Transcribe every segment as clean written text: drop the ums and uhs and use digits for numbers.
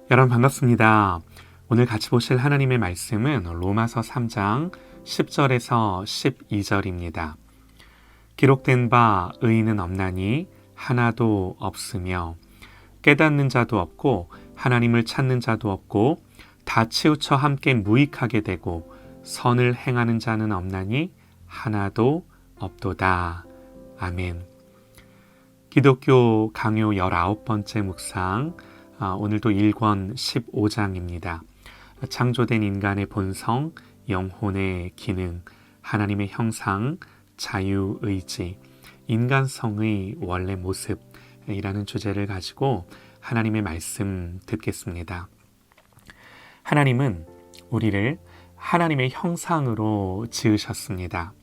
여러분 반갑습니다. 오늘 같이 보실 하나님의 말씀은 로마서 3장 10절에서 12절입니다. 기록된 바 의인은 없나니 하나도 없으며 깨닫는 자도 없고 하나님을 찾는 자도 없고 다 치우쳐 함께 무익하게 되고 선을 행하는 자는 없나니 하나도 없도다. 아멘. 기독교 강요 19번째 묵상, 오늘도 1권 15장입니다. 창조된 인간의 본성, 영혼의 기능, 하나님의 형상, 자유의지, 인간성의 원래 모습이라는 주제를 가지고 하나님의 말씀 듣겠습니다. 하나님은 우리를 하나님의 형상으로 지으셨습니다.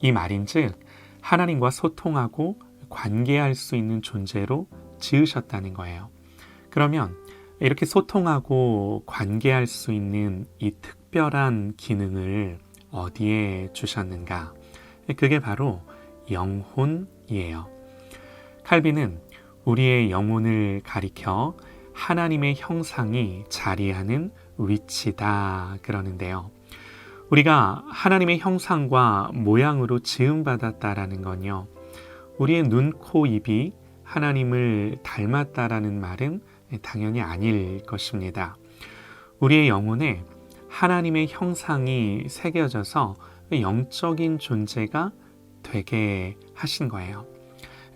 이 말인즉 하나님과 소통하고 관계할 수 있는 존재로 지으셨다는 거예요. 그러면 이렇게 소통하고 관계할 수 있는 이 특별한 기능을 어디에 주셨는가? 그게 바로 영혼이에요. 칼빈은 우리의 영혼을 가리켜 하나님의 형상이 자리하는 위치다 그러는데요. 우리가 하나님의 형상과 모양으로 지음받았다라는 건요, 우리의 눈, 코, 입이 하나님을 닮았다라는 말은 당연히 아닐 것입니다. 우리의 영혼에 하나님의 형상이 새겨져서 영적인 존재가 되게 하신 거예요.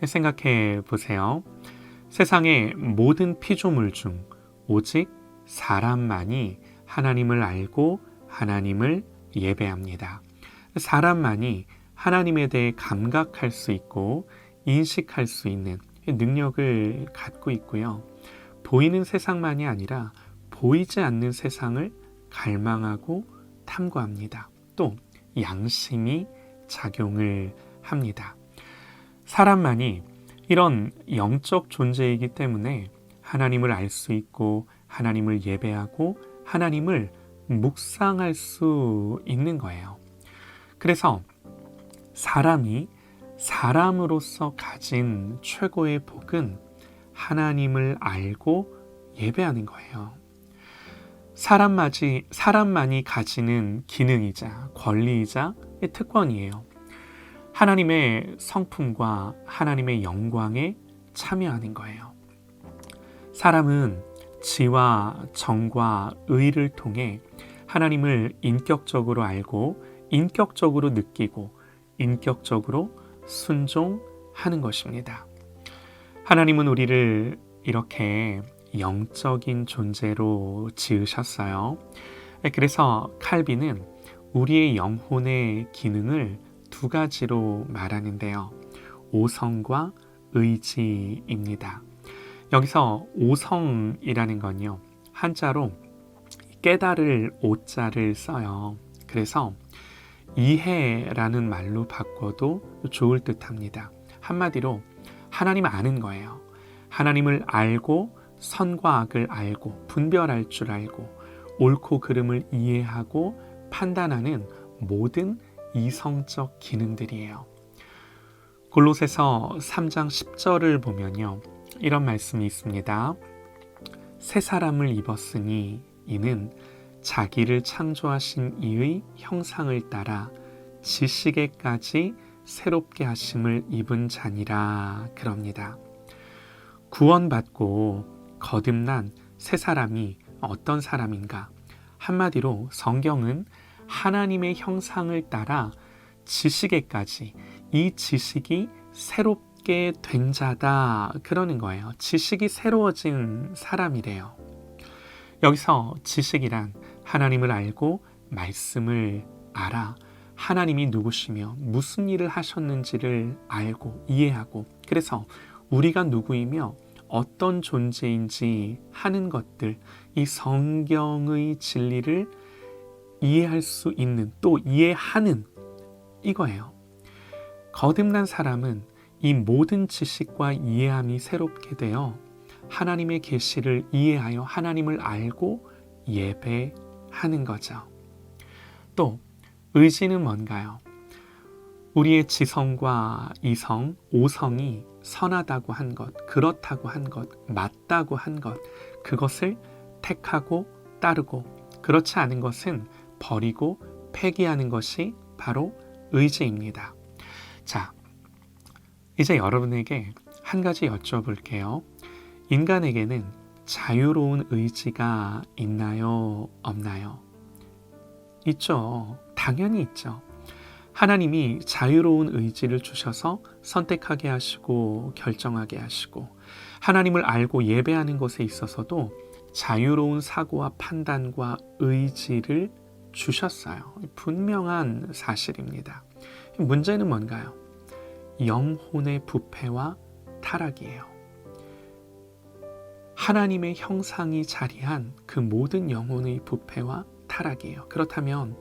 생각해 보세요. 세상의 모든 피조물 중 오직 사람만이 하나님을 알고 하나님을 예배합니다. 사람만이 하나님에 대해 감각할 수 있고 인식할 수 있는 능력을 갖고 있고요. 보이는 세상만이 아니라 보이지 않는 세상을 갈망하고 탐구합니다. 또 양심이 작용을 합니다. 사람만이 이런 영적 존재이기 때문에 하나님을 알 수 있고 하나님을 예배하고 하나님을 묵상할 수 있는 거예요. 그래서 사람이 사람으로서 가진 최고의 복은 하나님을 알고 예배하는 거예요. 사람만이 가지는 기능이자 권리이자 특권이에요. 하나님의 성품과 하나님의 영광에 참여하는 거예요. 사람은 지와 정과 의를 통해 하나님을 인격적으로 알고 인격적으로 느끼고 인격적으로 순종하는 것입니다. 하나님은 우리를 이렇게 영적인 존재로 지으셨어요. 그래서 칼빈은 우리의 영혼의 기능을 두 가지로 말하는데요. 오성과 의지입니다. 여기서 오성이라는 건요, 한자로 깨달을 오자를 써요. 그래서 이해라는 말로 바꿔도 좋을 듯합니다. 한마디로 하나님 아는 거예요. 하나님을 알고 선과 악을 알고 분별할 줄 알고 옳고 그름을 이해하고 판단하는 모든 이성적 기능들이에요. 골로새서 3장 10절을 보면요, 이런 말씀이 있습니다. 새 사람을 입었으니 이는 자기를 창조하신 이의 형상을 따라 지식에까지 새롭게 하심을 입은 자니라 그럽니다. 구원받고 거듭난 새 사람이 어떤 사람인가? 한마디로 성경은 하나님의 형상을 따라 지식에까지, 이 지식이 새롭게 된 자다 그러는 거예요. 지식이 새로워진 사람이래요. 여기서 지식이란 하나님을 알고 말씀을 알아 하나님이 누구시며 무슨 일을 하셨는지를 알고 이해하고, 그래서 우리가 누구이며 어떤 존재인지 하는 것들, 이 성경의 진리를 이해할 수 있는, 또 이해하는 이거예요. 거듭난 사람은 이 모든 지식과 이해함이 새롭게 되어 하나님의 계시를 이해하여 하나님을 알고 예배하는 거죠. 또 의지는 뭔가요? 우리의 지성과 이성, 오성이 선하다고 한 것, 그렇다고 한 것, 맞다고 한 것, 그것을 택하고 따르고, 그렇지 않은 것은 버리고 폐기하는 것이 바로 의지입니다. 자, 이제 여러분에게 한 가지 여쭤볼게요. 인간에게는 자유로운 의지가 있나요? 없나요? 있죠. 당연히 있죠. 하나님이 자유로운 의지를 주셔서 선택하게 하시고 결정하게 하시고, 하나님을 알고 예배하는 것에 있어서도 자유로운 사고와 판단과 의지를 주셨어요. 분명한 사실입니다. 문제는 뭔가요? 영혼의 부패와 타락이에요. 하나님의 형상이 자리한 그 모든 영혼의 부패와 타락이에요. 그렇다면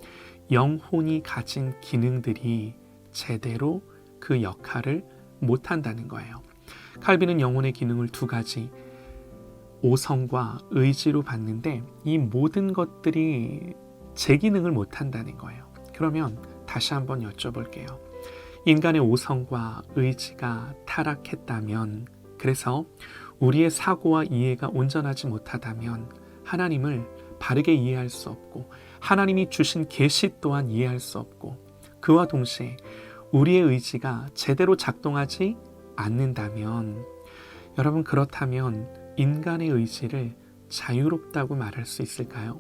영혼이 가진 기능들이 제대로 그 역할을 못한다는 거예요. 칼빈은 영혼의 기능을 두 가지, 오성과 의지로 봤는데 이 모든 것들이 제 기능을 못한다는 거예요. 그러면 다시 한번 여쭤볼게요. 인간의 오성과 의지가 타락했다면, 그래서 우리의 사고와 이해가 온전하지 못하다면 하나님을 바르게 이해할 수 없고, 하나님이 주신 계시 또한 이해할 수 없고, 그와 동시에 우리의 의지가 제대로 작동하지 않는다면, 여러분, 그렇다면 인간의 의지를 자유롭다고 말할 수 있을까요?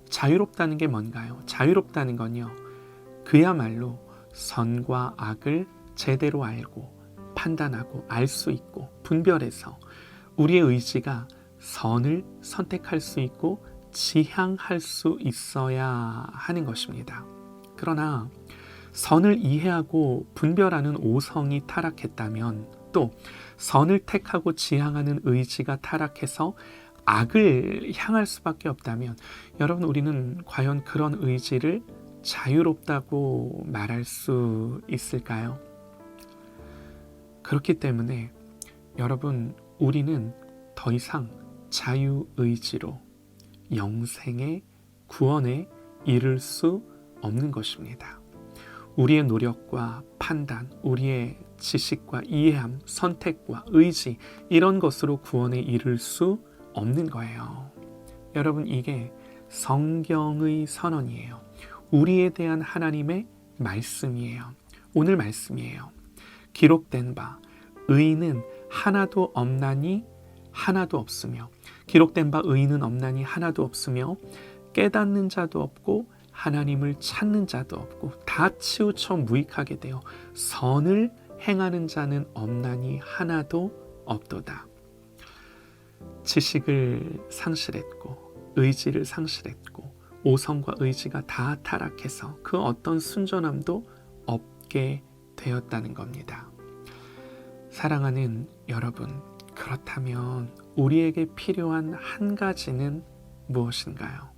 자유롭다는 게 뭔가요? 자유롭다는 건요, 그야말로 선과 악을 제대로 알고 판단하고 알 수 있고 분별해서 우리의 의지가 선을 선택할 수 있고 지향할 수 있어야 하는 것입니다. 그러나 선을 이해하고 분별하는 오성이 타락했다면, 또 선을 택하고 지향하는 의지가 타락해서 악을 향할 수밖에 없다면, 여러분, 우리는 과연 그런 의지를 자유롭다고 말할 수 있을까요? 그렇기 때문에 여러분, 우리는 더 이상 자유의지로 영생의 구원에 이를 수 없는 것입니다. 우리의 노력과 판단, 우리의 지식과 이해함, 선택과 의지, 이런 것으로 구원에 이를 수 없는 거예요. 여러분, 이게 성경의 선언이에요. 우리에 대한 하나님의 말씀이에요. 오늘 말씀이에요. 기록된 바 의인은 하나도 없나니 하나도 없으며, 기록된 바 의인은 없나니 하나도 없으며, 깨닫는 자도 없고 하나님을 찾는 자도 없고 다 치우쳐 무익하게 되어 선을 행하는 자는 없나니 하나도 없도다. 지식을 상실했고 의지를 상실했고 오성과 의지가 다 타락해서 그 어떤 순전함도 없게 되었다는 겁니다. 사랑하는 여러분, 그렇다면 우리에게 필요한 한 가지는 무엇인가요?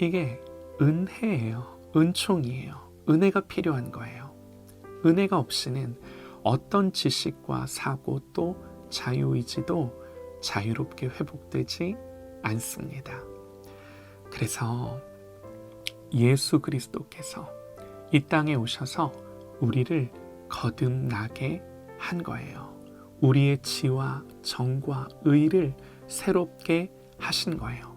이게 은혜예요. 은총이에요. 은혜가 필요한 거예요. 은혜가 없이는 어떤 지식과 사고 또 자유의지도 자유롭게 회복되지 않습니다. 그래서 예수 그리스도께서 이 땅에 오셔서 우리를 거듭나게 한 거예요. 우리의 지와 정과 의를 새롭게 하신 거예요.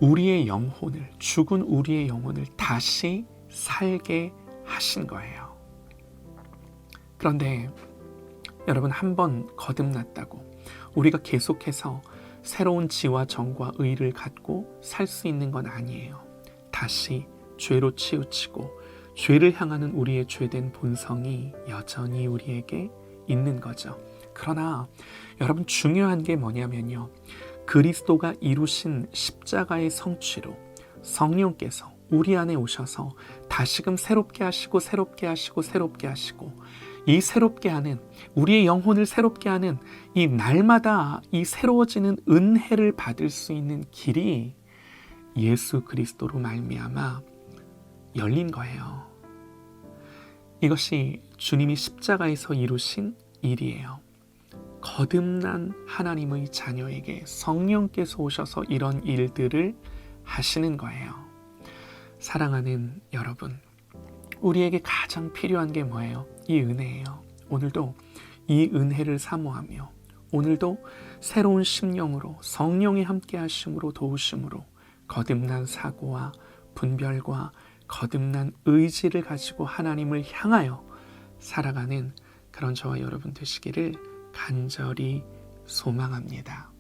우리의 영혼을, 죽은 우리의 영혼을 다시 살게 하신 거예요. 그런데 여러분, 한번 거듭났다고 우리가 계속해서 새로운 지와 정과 의를 갖고 살 수 있는 건 아니에요. 다시 죄로 치우치고 죄를 향하는 우리의 죄된 본성이 여전히 우리에게 있는 거죠. 그러나 여러분, 중요한 게 뭐냐면요, 그리스도가 이루신 십자가의 성취로 성령께서 우리 안에 오셔서 다시금 새롭게 하시고 새롭게 하시고 새롭게 하시고, 이 새롭게 하는, 우리의 영혼을 새롭게 하는 이 날마다 이 새로워지는 은혜를 받을 수 있는 길이 예수 그리스도로 말미암아 열린 거예요. 이것이 주님이 십자가에서 이루신 일이에요. 거듭난 하나님의 자녀에게 성령께서 오셔서 이런 일들을 하시는 거예요. 사랑하는 여러분, 우리에게 가장 필요한 게 뭐예요? 이 은혜예요. 오늘도 이 은혜를 사모하며, 오늘도 새로운 심령으로 성령이 함께 하심으로 도우심으로 거듭난 사고와 분별과 거듭난 의지를 가지고 하나님을 향하여 살아가는 그런 저와 여러분 되시기를 간절히 소망합니다.